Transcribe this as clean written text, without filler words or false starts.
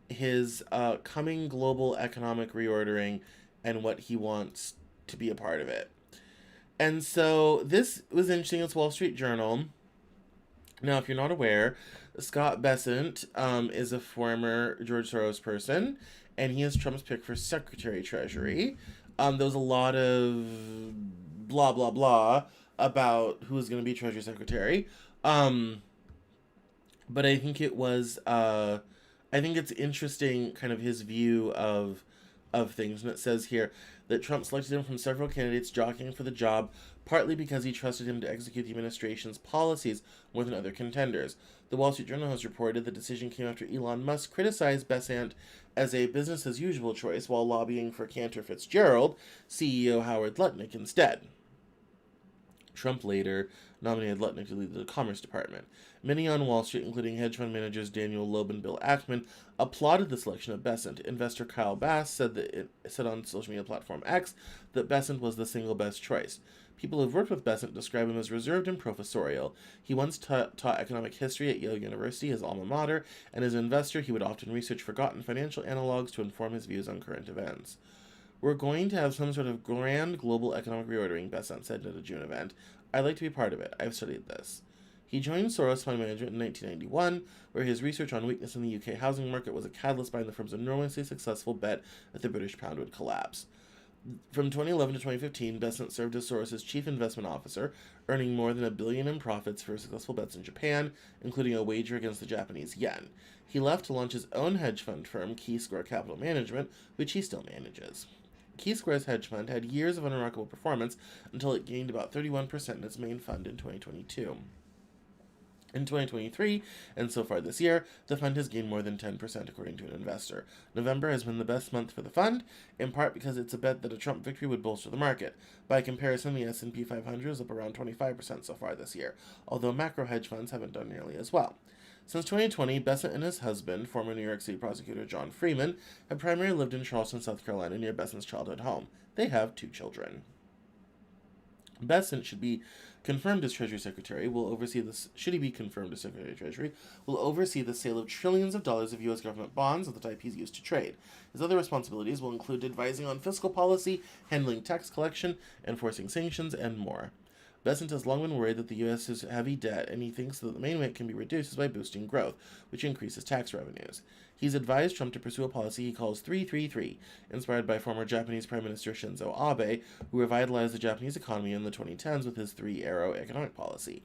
his coming global economic reordering and what he wants to be a part of it. And so this was interesting. It's Wall Street Journal. Now, if you're not aware, Scott Bessent is a former George Soros person, and he is Trump's pick for Secretary Treasury. There was a lot of blah blah blah about who was going to be Treasury Secretary. But I think it was I think it's interesting kind of his view of things. And it says here that Trump selected him from several candidates jockeying for the job, partly because he trusted him to execute the administration's policies more than other contenders. The Wall Street Journal has reported the decision came after Elon Musk criticized Bessent as a business as usual choice while lobbying for Cantor Fitzgerald, CEO Howard Lutnick instead. Trump later nominated Lutnick to lead the Commerce Department. Many on Wall Street, including hedge fund managers Daniel Loeb and Bill Ackman, applauded the selection of Bessent. Investor Kyle Bass said on social media platform X that Bessent was the single best choice. People who've worked with Bessent describe him as reserved and professorial. He once taught economic history at Yale University, his alma mater, and as an investor, he would often research forgotten financial analogs to inform his views on current events. We're going to have some sort of grand global economic reordering, Bessent said at a June event. I'd like to be part of it. I've studied this. He joined Soros Fund Management in 1991, where his research on weakness in the UK housing market was a catalyst behind the firm's enormously successful bet that the British pound would collapse. From 2011 to 2015, Bessent served as Soros' chief investment officer, earning more than $1 billion in profits for successful bets in Japan, including a wager against the Japanese yen. He left to launch his own hedge fund firm, Key Square Capital Management, which he still manages. Key Square's hedge fund had years of unremarkable performance until it gained about 31% in its main fund in 2022. In 2023, and so far this year, the fund has gained more than 10% according to an investor. November has been the best month for the fund, in part because it's a bet that a Trump victory would bolster the market. By comparison, the S&P 500 is up around 25% so far this year, although macro hedge funds haven't done nearly as well. Since 2020, Bessent and his husband, former New York City prosecutor John Freeman, have primarily lived in Charleston, South Carolina, near Bessent's childhood home. They have 2 children. Bessent should be confirmed as Treasury Secretary, should he be confirmed as Secretary of Treasury, will oversee the sale of trillions of dollars of U.S. government bonds of the type he's used to trade. His other responsibilities will include advising on fiscal policy, handling tax collection, enforcing sanctions, and more. Bessent has long been worried that the U.S. has heavy debt, and he thinks that the main way it can be reduced is by boosting growth, which increases tax revenues. He's advised Trump to pursue a policy he calls 333, inspired by former Japanese Prime Minister Shinzo Abe, who revitalized the Japanese economy in the 2010s with his three-arrow economic policy.